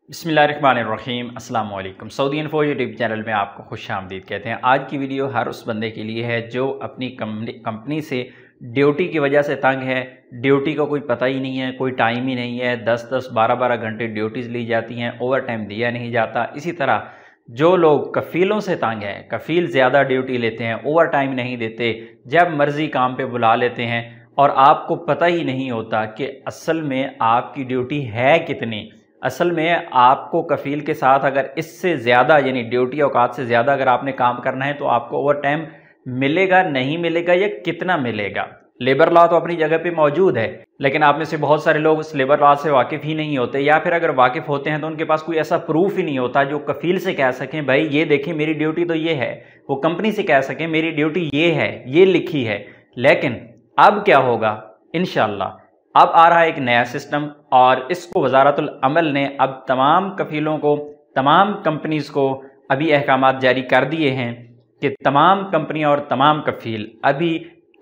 बिस्मिल्लाहिर्रहमानिर्रहीम अस्सलाम वालेकुम। सऊदी इन्फो यूट्यूब चैनल में आपको खुश आमदीद कहते हैं। आज की वीडियो हर उस बंदे के लिए है जो अपनी कंपनी से ड्यूटी की वजह से तंग है। ड्यूटी का कोई पता ही नहीं है, कोई टाइम ही नहीं है, 10-10 12-12 घंटे ड्यूटीज़ ली जाती हैं, ओवर टाइम दिया नहीं जाता। इसी तरह जो लोग कफ़ीलों से तंग हैं, कफ़ील ज़्यादा ड्यूटी लेते हैं, ओवर टाइम नहीं देते, जब मर्ज़ी काम पे बुला लेते हैं और आपको पता ही नहीं होता कि असल में आपकी ड्यूटी है कितनी। असल में आपको कफ़ील के साथ अगर इससे ज़्यादा यानी ड्यूटी औकात से ज़्यादा अगर आपने काम करना है तो आपको ओवर टाइम मिलेगा, नहीं मिलेगा, या कितना मिलेगा। लेबर लॉ तो अपनी जगह पे मौजूद है, लेकिन आप में से बहुत सारे लोग उस लेबर लॉ से वाकिफ़ ही नहीं होते, या फिर अगर वाकिफ़ होते हैं तो उनके पास कोई ऐसा प्रूफ ही नहीं होता जो कफ़ील से कह सकें भाई ये देखें मेरी ड्यूटी तो ये है, वो कंपनी से कह सकें मेरी ड्यूटी ये है, ये लिखी है। लेकिन अब क्या होगा, इंशाअल्लाह अब आ रहा है एक नया सिस्टम और इसको वज़ारतुल अमल ने अब तमाम कफ़ीलों को, तमाम कंपनीज़ को अभी अहकामात जारी कर दिए हैं कि तमाम कंपनियां और तमाम कफ़ील अभी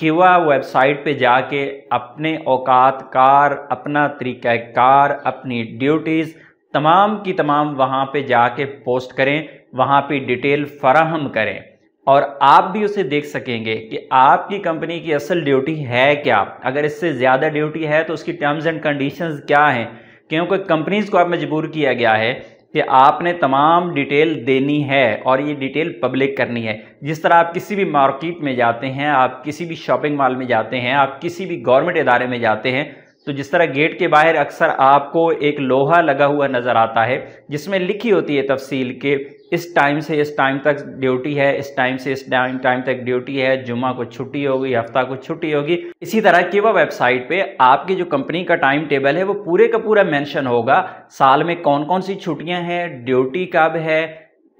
किवा वेबसाइट पे जाके अपने औकात कार, अपना तरीक़ा कार, अपनी ड्यूटीज़ तमाम की तमाम वहाँ पे जाके पोस्ट करें, वहाँ पे डिटेल फराहम करें और आप भी उसे देख सकेंगे कि आपकी कंपनी की असल ड्यूटी है क्या। अगर इससे ज़्यादा ड्यूटी है तो उसकी टर्म्स एंड कंडीशंस क्या हैं, क्योंकि कंपनीज़ को अब मजबूर किया गया है कि आपने तमाम डिटेल देनी है और ये डिटेल पब्लिक करनी है। जिस तरह आप किसी भी मार्केट में जाते हैं, आप किसी भी शॉपिंग मॉल में जाते हैं, आप किसी भी गवर्नमेंट इदारे में जाते हैं, तो जिस तरह गेट के बाहर अक्सर आपको एक लोहा लगा हुआ नज़र आता है जिसमें लिखी होती है तफसील के इस टाइम से इस टाइम तक ड्यूटी है, इस टाइम से इस टाइम तक ड्यूटी है, जुम्मा को छुट्टी होगी, हफ्ता को छुट्टी होगी। इसी तरह की वह वेबसाइट पे आपकी जो कंपनी का टाइम टेबल है वो पूरे का पूरा मेंशन होगा। साल में कौन कौन सी छुट्टियां हैं, ड्यूटी कब है,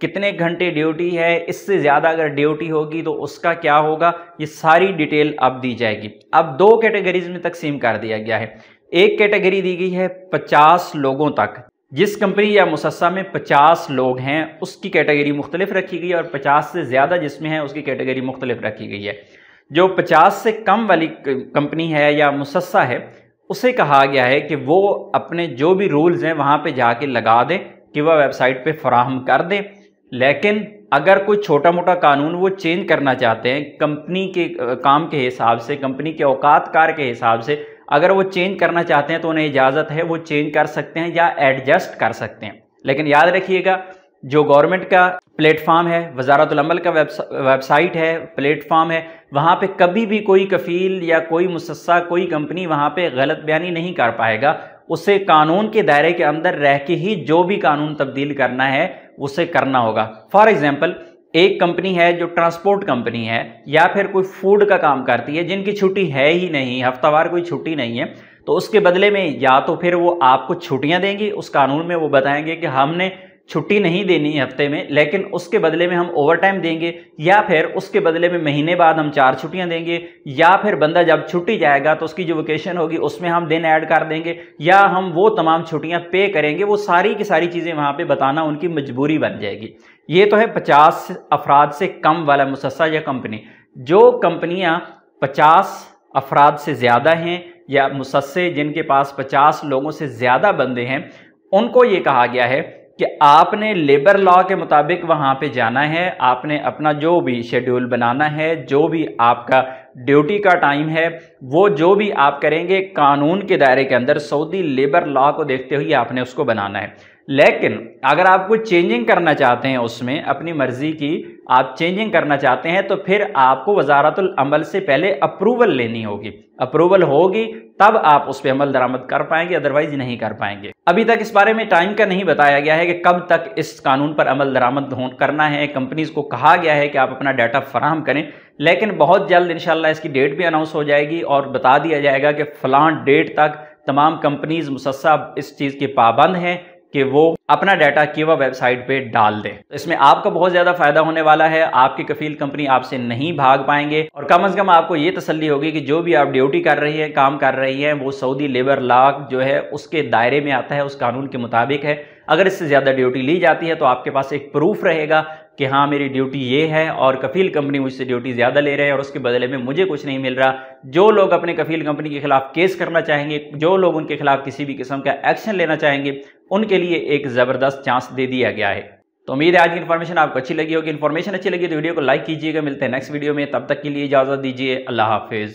कितने घंटे ड्यूटी है, इससे ज़्यादा अगर ड्यूटी होगी तो उसका क्या होगा, ये सारी डिटेल अब दी जाएगी। अब दो कैटेगरीज में तकसीम कर दिया गया है। एक कैटेगरी दी गई है 50 लोगों तक, जिस कंपनी या मुसस्सा में 50 लोग हैं उसकी कैटेगरी मुख्तलिफ रखी गई है और 50 से ज़्यादा जिसमें है उसकी कैटेगरी मुख्तलिफ रखी गई है। जो 50 से कम वाली कंपनी है या मुसस्सा है उसे कहा गया है कि वो अपने जो भी रूल्स हैं वहाँ पे जाके लगा दें कि वह वेबसाइट पे फराहम कर दें। लेकिन अगर कोई छोटा मोटा कानून वो चेंज करना चाहते हैं कंपनी के काम के हिसाब से, कंपनी के औकात कार के हिसाब से, अगर वो चेंज करना चाहते हैं तो उन्हें इजाज़त है, वो चेंज कर सकते हैं या एडजस्ट कर सकते हैं। लेकिन याद रखिएगा जो गवर्नमेंट का प्लेटफॉर्म है, वज़ारतुल अमल का वेबसाइट है, प्लेटफॉर्म है, वहाँ पे कभी भी कोई कफ़ील या कोई मुसस्सा, कोई कंपनी वहाँ पे गलत बयानी नहीं कर पाएगा। उसे कानून के दायरे के अंदर रह के ही जो भी कानून तब्दील करना है उसे करना होगा। फॉर एग्जाम्पल एक कंपनी है जो ट्रांसपोर्ट कंपनी है या फिर कोई फूड का काम करती है जिनकी छुट्टी है ही नहीं, हफ्तावार कोई छुट्टी नहीं है, तो उसके बदले में या तो फिर वो आपको छुट्टियां देंगी, उस कानून में वो बताएंगे कि हमने छुट्टी नहीं देनी हफ्ते में लेकिन उसके बदले में हम ओवर टाइम देंगे, या फिर उसके बदले में महीने बाद हम 4 छुट्टियां देंगे, या फिर बंदा जब छुट्टी जाएगा तो उसकी जो वेकेशन होगी उसमें हम दिन ऐड कर देंगे, या हम वो तमाम छुट्टियां पे करेंगे। वो सारी की सारी चीज़ें वहाँ पे बताना उनकी मजबूरी बन जाएगी। ये तो है 50 अफराद से कम वाला मुसस्सा या कंपनी। जो कंपनियाँ 50 अफराद से ज़्यादा हैं या मुसस्से जिनके पास 50 लोगों से ज़्यादा बंदे हैं, उनको ये कहा गया है कि आपने लेबर लॉ के मुताबिक वहाँ पे जाना है, आपने अपना जो भी शेड्यूल बनाना है, जो भी आपका ड्यूटी का टाइम है, वो जो भी आप करेंगे कानून के दायरे के अंदर सऊदी लेबर लॉ को देखते हुए आपने उसको बनाना है। लेकिन अगर आप कोई चेंजिंग करना चाहते हैं उसमें अपनी मर्जी की आप चेंजिंग करना चाहते हैं तो फिर आपको वज़ारतुल अमल से पहले अप्रूवल लेनी होगी। अप्रूवल होगी तब आप उस पर अमल दरामद कर पाएंगे, अदरवाइज नहीं कर पाएंगे। अभी तक इस बारे में टाइम का नहीं बताया गया है कि कब तक इस कानून पर अमल दरामद करना है। कंपनीज को कहा गया है कि आप अपना डाटा फराहम करें, लेकिन बहुत जल्द इंशाल्लाह इसकी डेट भी अनाउंस हो जाएगी और बता दिया जाएगा कि फलां डेट तक तमाम कंपनीज मुसस्सा इस चीज़ के पाबंद हैं कि वो अपना डाटा किवा वेबसाइट पे डाल दें। तो इसमें आपका बहुत ज़्यादा फायदा होने वाला है, आपकी कफील कंपनी आपसे नहीं भाग पाएंगे और कम से कम आपको ये तसल्ली होगी कि जो भी आप ड्यूटी कर रही है, काम कर रही है, वो सऊदी लेबर लॉ जो है उसके दायरे में आता है, उस कानून के मुताबिक है। अगर इससे ज़्यादा ड्यूटी ली जाती है तो आपके पास एक प्रूफ रहेगा कि हाँ मेरी ड्यूटी ये है और कफील कंपनी मुझसे ड्यूटी ज़्यादा ले रहे हैं और उसके बदले में मुझे कुछ नहीं मिल रहा। जो लोग अपने कफील कंपनी के खिलाफ केस करना चाहेंगे, जो लोग उनके खिलाफ किसी भी किस्म का एक्शन लेना चाहेंगे, उनके लिए एक ज़बरदस्त चांस दे दिया गया है। तो उम्मीद है आज की इन्फॉर्मेशन आपको अच्छी लगी होगी। इन्फॉर्मेशन अच्छी लगी तो वीडियो को लाइक कीजिएगा। मिलते हैं नेक्स्ट वीडियो में, तब तक के लिए इजाज़त दीजिए। अल्लाह हाफिज़।